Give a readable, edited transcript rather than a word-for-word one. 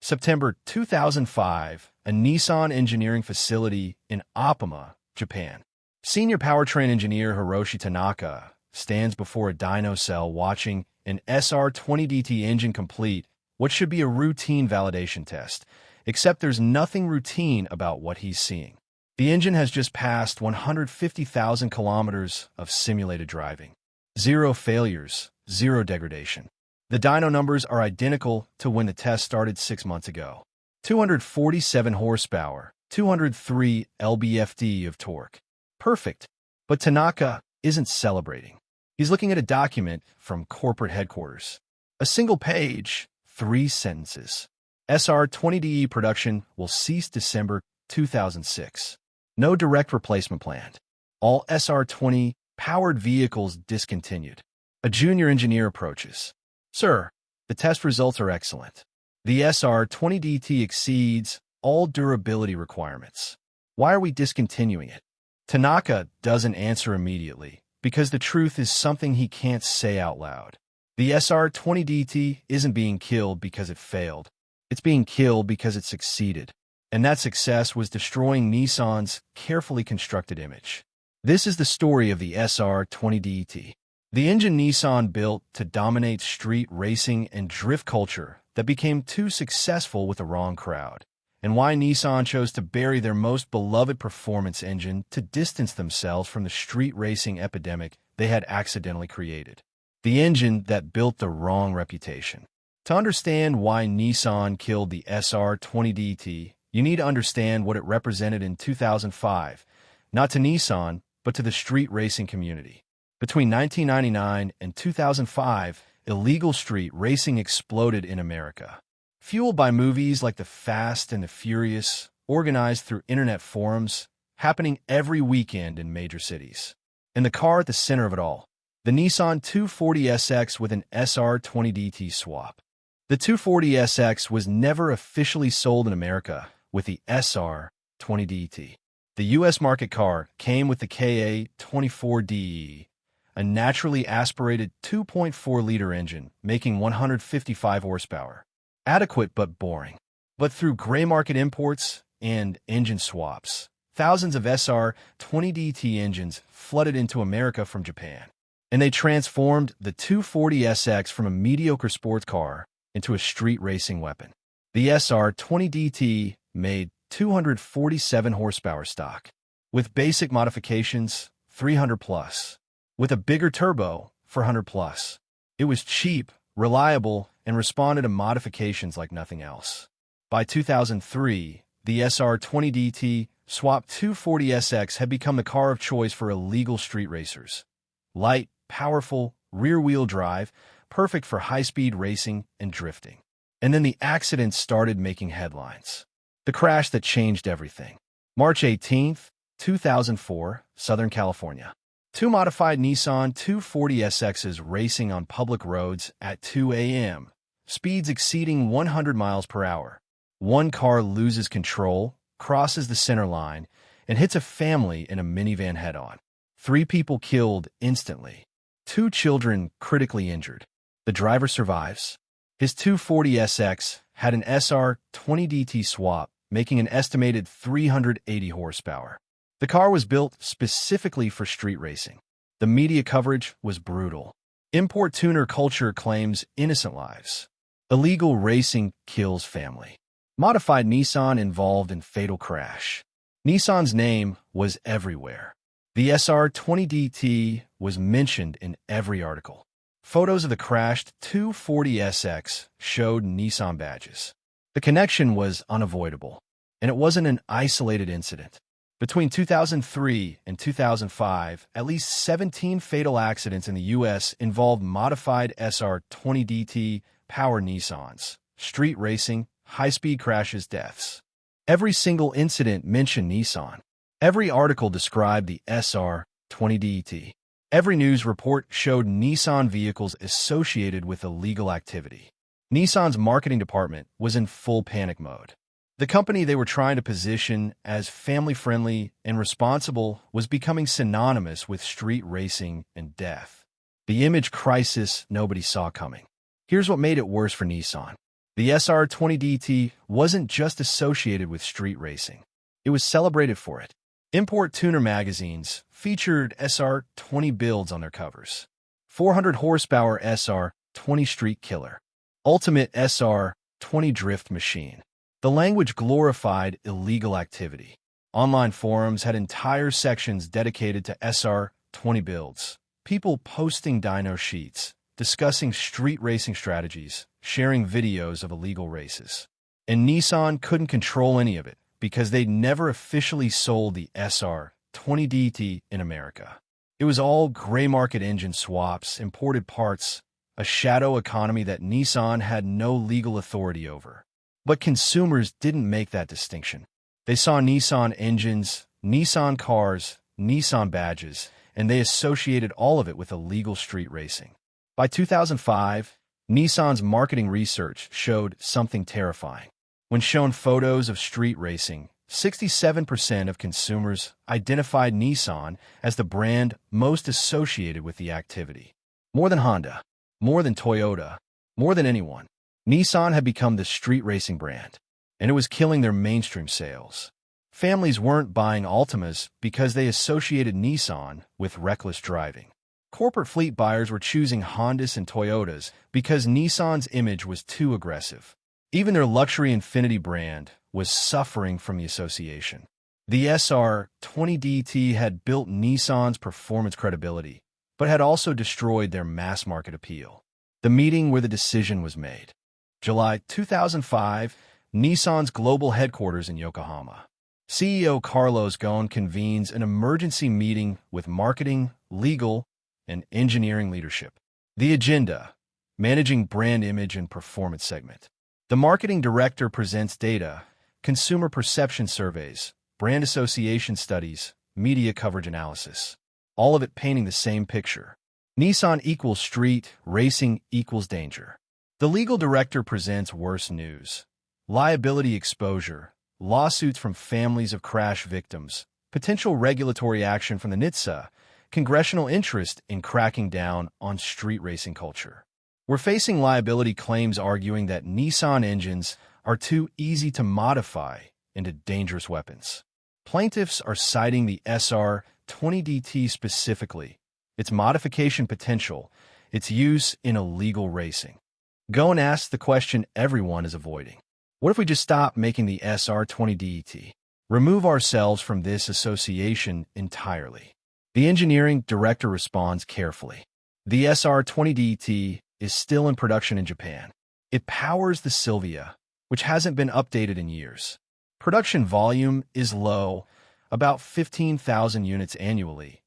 September 2005, a Nissan engineering facility in Opima, Japan. Senior powertrain engineer Hiroshi Tanaka stands before a dyno cell watching an SR20DT engine complete what should be a routine validation test, except there's nothing routine about what he's seeing. The engine has just passed 150,000 kilometers of simulated driving. 0 failures, 0 degradation. The dyno numbers are identical to when the test started 6 months ago. 247 horsepower, 203 lb-ft of torque. Perfect. But Tanaka isn't celebrating. He's looking at a document from corporate headquarters. A single page, 3 sentences. SR20DE production will cease December 2006. No direct replacement planned. All SR20 powered vehicles discontinued. A junior engineer approaches. Sir, the test results are excellent. The SR20DT exceeds all durability requirements. Why are we discontinuing it? Tanaka doesn't answer immediately, because the truth is something he can't say out loud. The SR20DT isn't being killed because it failed. It's being killed because it succeeded. And that success was destroying Nissan's carefully constructed image. This is the story of the SR20DT. The engine Nissan built to dominate street racing and drift culture that became too successful with the wrong crowd, and why Nissan chose to bury their most beloved performance engine to distance themselves from the street racing epidemic they had accidentally created. The engine that built the wrong reputation. To understand why Nissan killed the SR20DT, you need to understand what it represented in 2005, not to Nissan, but to the street racing community. Between 1999 and 2005, illegal street racing exploded in America. Fueled by movies like The Fast and the Furious, organized through internet forums, happening every weekend in major cities. And the car at the center of it all, the Nissan 240SX with an SR20DT swap. The 240SX was never officially sold in America with the SR20DT. The U.S. market car came with the KA24DE, a naturally aspirated 2.4-liter engine making 155 horsepower. Adequate but boring. But through gray market imports and engine swaps, thousands of SR20DT engines flooded into America from Japan. And they transformed the 240SX from a mediocre sports car into a street racing weapon. The SR20DT made 247 horsepower stock. With basic modifications, 300 plus. With a bigger turbo, 400 plus. It was cheap, reliable, and responded to modifications like nothing else. By 2003, the SR20DT swapped 240SX had become the car of choice for illegal street racers. Light, powerful, rear-wheel drive, perfect for high-speed racing and drifting. And then the accident started making headlines. The crash that changed everything. March 18, 2004, Southern California. 2 modified Nissan 240SXs racing on public roads at 2 a.m., speeds exceeding 100 miles per hour. One car loses control, crosses the center line, and hits a family in a minivan head-on. 3 people killed instantly. 2 children critically injured. The driver survives. His 240SX had an SR20DT swap, making an estimated 380 horsepower. The car was built specifically for street racing. The media coverage was brutal. Import tuner culture claims innocent lives. Illegal racing kills family. Modified Nissan involved in fatal crash. Nissan's name was everywhere. The SR20DT was mentioned in every article. Photos of the crashed 240SX showed Nissan badges. The connection was unavoidable, and it wasn't an isolated incident. Between 2003 and 2005, at least 17 fatal accidents in the U.S. involved modified SR20DT powered Nissans, street racing, high-speed crashes, deaths. Every single incident mentioned Nissan. Every article described the SR20DT. Every news report showed Nissan vehicles associated with illegal activity. Nissan's marketing department was in full panic mode. The company they were trying to position as family-friendly and responsible was becoming synonymous with street racing and death. The image crisis nobody saw coming. Here's what made it worse for Nissan. The SR20DT wasn't just associated with street racing. It was celebrated for it. Import tuner magazines featured SR20 builds on their covers. 400 horsepower SR20 Street Killer. Ultimate SR20 Drift Machine. The language glorified illegal activity. Online forums had entire sections dedicated to SR20 builds. People posting dyno sheets, discussing street racing strategies, sharing videos of illegal races. And Nissan couldn't control any of it because they'd never officially sold the SR20DT in America. It was all gray market engine swaps, imported parts, a shadow economy that Nissan had no legal authority over. But consumers didn't make that distinction. They saw Nissan engines, Nissan cars, Nissan badges, and they associated all of it with illegal street racing. By 2005, Nissan's marketing research showed something terrifying. When shown photos of street racing, 67% of consumers identified Nissan as the brand most associated with the activity. More than Honda, more than Toyota, more than anyone, Nissan had become the street racing brand, and it was killing their mainstream sales. Families weren't buying Altimas because they associated Nissan with reckless driving. Corporate fleet buyers were choosing Hondas and Toyotas because Nissan's image was too aggressive. Even their luxury Infiniti brand was suffering from the association. The SR20DT had built Nissan's performance credibility, but had also destroyed their mass-market appeal. The meeting where the decision was made. July 2005, Nissan's global headquarters in Yokohama. CEO Carlos Ghosn convenes an emergency meeting with marketing, legal, and engineering leadership. The agenda: managing brand image and performance segment. The marketing director presents data, consumer perception surveys, brand association studies, media coverage analysis. All of it painting the same picture. Nissan equals street, racing equals danger. The legal director presents worse news. Liability exposure, lawsuits from families of crash victims, potential regulatory action from the NHTSA, congressional interest in cracking down on street racing culture. We're facing liability claims arguing that Nissan engines are too easy to modify into dangerous weapons. Plaintiffs are citing the SR20DT specifically, its modification potential, its use in illegal racing. Ghosn asks the question everyone is avoiding. What if we just stop making the SR20DT? Remove ourselves from this association entirely. The engineering director responds carefully. The SR20DT is still in production in Japan. It powers the Silvia, which hasn't been updated in years. Production volume is low, about 15,000 units annually,